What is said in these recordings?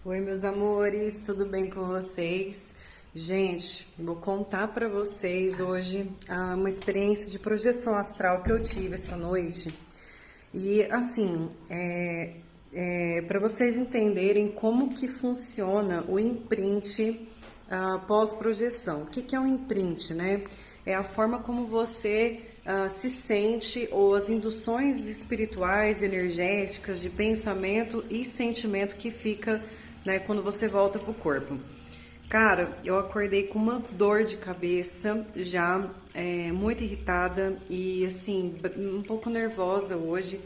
Oi, meus amores, tudo bem com vocês? Gente, vou contar para vocês hoje uma experiência de projeção astral que eu tive essa noite. E assim, para vocês entenderem como que funciona o imprint pós-projeção. O que que é um imprint, né? É a forma como você se sente ou as induções espirituais, energéticas, de pensamento e sentimento que fica, né, quando você volta pro corpo. Cara, eu acordei com uma dor de cabeça, já muito irritada e assim, um pouco nervosa hoje,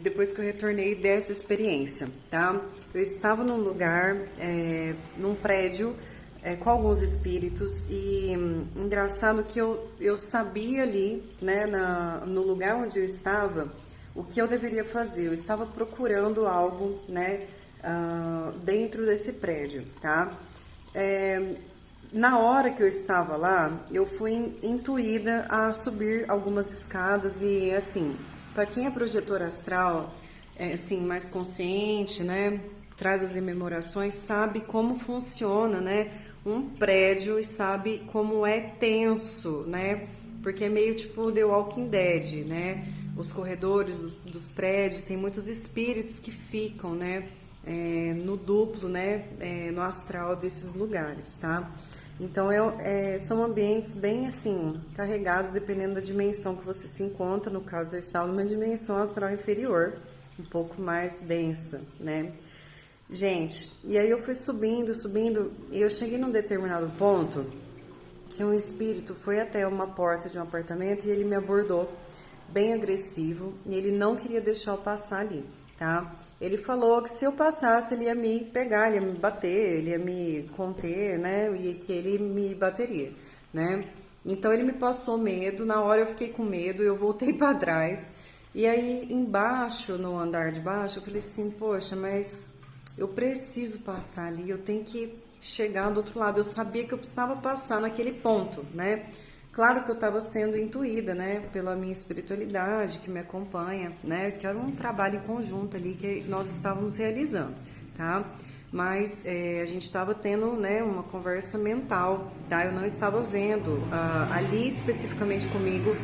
depois que eu retornei dessa experiência, tá? Eu estava num lugar, num prédio, com alguns espíritos e engraçado que eu sabia ali, né, no lugar onde eu estava, o que eu deveria fazer. Eu estava procurando algo, né, dentro desse prédio, tá? Na hora que eu estava lá, eu fui intuída a subir algumas escadas e assim, para quem é projetor astral, assim, mais consciente, né, traz as rememorações, sabe como funciona, né, um prédio e sabe como é tenso, né, porque é meio tipo The Walking Dead, né, os corredores dos prédios, tem muitos espíritos que ficam, né, no duplo, né, no astral desses lugares, tá? Então, são ambientes bem, assim, carregados, dependendo da dimensão que você se encontra. No caso, eu estava numa dimensão astral inferior, um pouco mais densa, né? Gente, e aí eu fui subindo, subindo, e eu cheguei num determinado ponto que um espírito foi até uma porta de um apartamento e ele me abordou bem agressivo e ele não queria deixar eu passar ali, tá? Ele falou que se eu passasse ele ia me pegar, ele ia me bater, ele ia me conter, né? E que ele me bateria, né? Então ele me passou medo, na hora eu fiquei com medo, eu voltei para trás. E aí embaixo, no andar de baixo, eu falei assim, poxa, mas eu preciso passar ali, eu tenho que chegar do outro lado. Eu sabia que eu precisava passar naquele ponto, né? Claro que eu estava sendo intuída, né, pela minha espiritualidade que me acompanha, né, que era um trabalho em conjunto ali que nós estávamos realizando, tá? Mas a gente estava tendo, né, uma conversa mental, tá? Eu não estava vendo ali especificamente comigo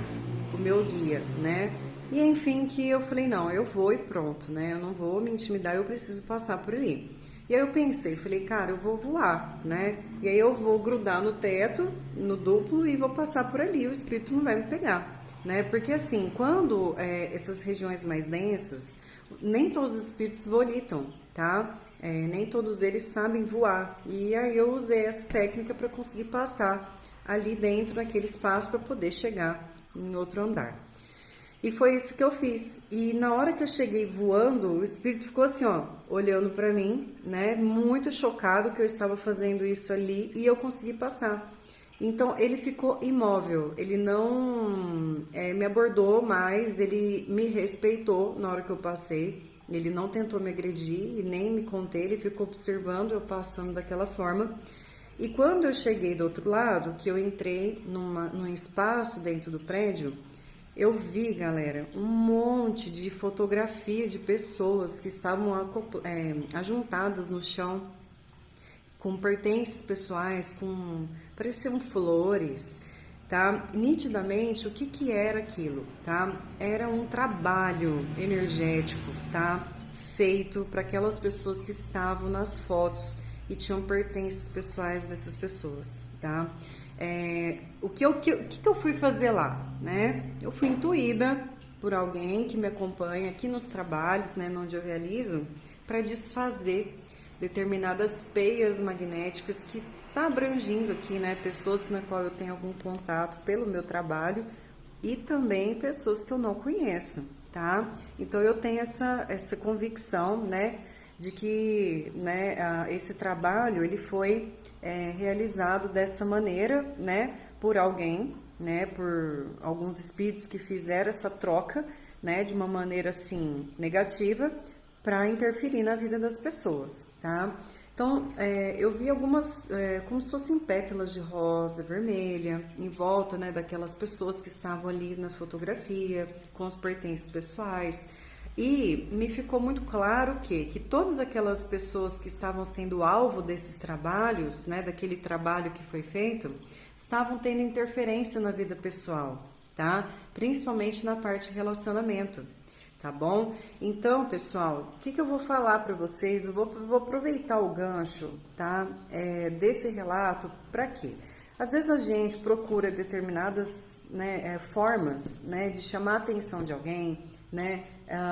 o meu guia, né? E enfim que eu falei, não, eu vou e pronto, né? Eu não vou me intimidar, eu preciso passar por ali. E aí eu pensei, falei, cara, eu vou voar, né? E aí eu vou grudar no teto, no duplo e vou passar por ali, o espírito não vai me pegar, né? Porque assim, quando essas regiões mais densas, nem todos os espíritos volitam, tá? Nem todos eles sabem voar. E aí eu usei essa técnica para conseguir passar ali dentro daquele espaço para poder chegar em outro andar. E foi isso que eu fiz. E na hora que eu cheguei voando, o espírito ficou assim, ó, olhando pra mim, né, muito chocado que eu estava fazendo isso ali e eu consegui passar. Então ele ficou imóvel, ele não me abordou mais, ele me respeitou na hora que eu passei, ele não tentou me agredir e nem me conter, ele ficou observando eu passando daquela forma. E quando eu cheguei do outro lado, que eu entrei num espaço dentro do prédio, eu vi, galera, um monte de fotografia de pessoas que estavam ajuntadas no chão, com pertences pessoais, pareciam flores, tá? Nitidamente, o que que era aquilo, tá? Era um trabalho energético, tá? Feito para aquelas pessoas que estavam nas fotos e tinham pertences pessoais dessas pessoas, tá? O que eu fui fazer lá, né? Eu fui intuída por alguém que me acompanha aqui nos trabalhos, né, onde eu realizo, para desfazer determinadas peias magnéticas que está abrangindo aqui, né, pessoas na qual eu tenho algum contato pelo meu trabalho e também pessoas que eu não conheço, tá? Então eu tenho essa convicção, né, de que, né, esse trabalho ele foi realizado dessa maneira, né, por alguém, né, por alguns espíritos que fizeram essa troca, né, de uma maneira assim negativa para interferir na vida das pessoas, tá? Então eu vi algumas como se fossem pétalas de rosa vermelha em volta, né, daquelas pessoas que estavam ali na fotografia com os pertences pessoais. E me ficou muito claro que todas aquelas pessoas que estavam sendo alvo desses trabalhos, né, daquele trabalho que foi feito, estavam tendo interferência na vida pessoal, tá? Principalmente na parte de relacionamento, tá bom? Então, pessoal, o que eu vou falar para vocês? Eu vou aproveitar o gancho, tá? Desse relato para quê? Às vezes a gente procura determinadas, né, formas, né, de chamar a atenção de alguém, né?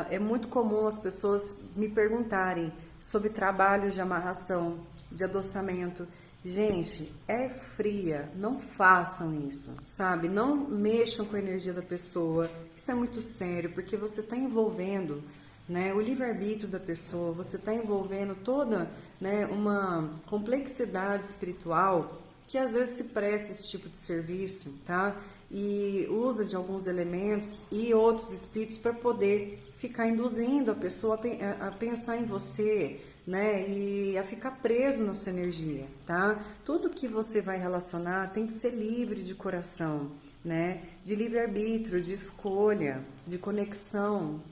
É muito comum as pessoas me perguntarem sobre trabalhos de amarração, de adoçamento. Gente, é fria, não façam isso, sabe? Não mexam com a energia da pessoa. Isso é muito sério, porque você está envolvendo, né, o livre-arbítrio da pessoa, você está envolvendo toda, né, uma complexidade espiritual que às vezes se presta esse tipo de serviço, tá? E usa de alguns elementos e outros espíritos para poder ficar induzindo a pessoa a pensar em você, né? E a ficar preso na sua energia, tá? Tudo que você vai relacionar tem que ser livre de coração, né? De livre-arbítrio, de escolha, de conexão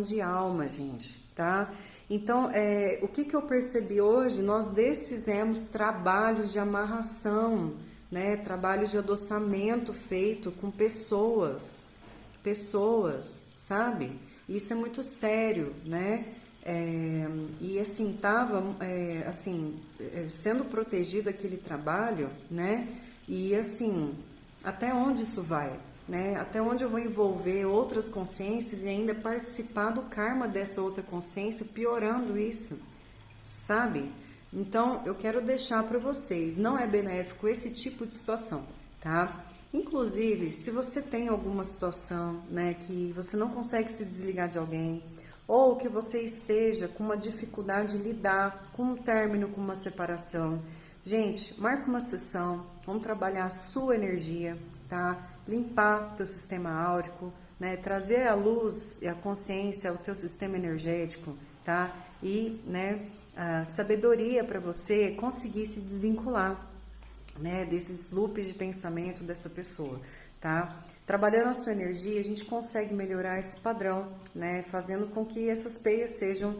de alma, gente, tá? Então, o que eu percebi hoje? Nós desfizemos trabalhos de amarração, né? Trabalhos de adoçamento feito com pessoas, sabe? Isso é muito sério, né? E assim, estava sendo protegido aquele trabalho, né? E assim, até onde isso vai? Né? Até onde eu vou envolver outras consciências e ainda participar do karma dessa outra consciência, piorando isso, sabe? Então, eu quero deixar para vocês, não é benéfico esse tipo de situação, tá? Inclusive, se você tem alguma situação, né, que você não consegue se desligar de alguém, ou que você esteja com uma dificuldade em lidar com um término, com uma separação, gente, marca uma sessão, vamos trabalhar a sua energia, tá? Limpar teu sistema áurico, né? Trazer a luz e a consciência ao teu sistema energético, tá? E, né, a sabedoria para você conseguir se desvincular, né, desses loops de pensamento dessa pessoa, tá? Trabalhando a sua energia, a gente consegue melhorar esse padrão, né, fazendo com que essas peias sejam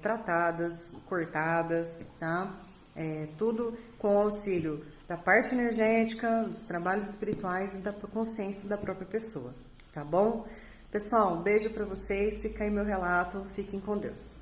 tratadas, cortadas, tá? Tudo com o auxílio da parte energética, dos trabalhos espirituais e da consciência da própria pessoa, tá bom? Pessoal, um beijo para vocês, fica aí meu relato, fiquem com Deus.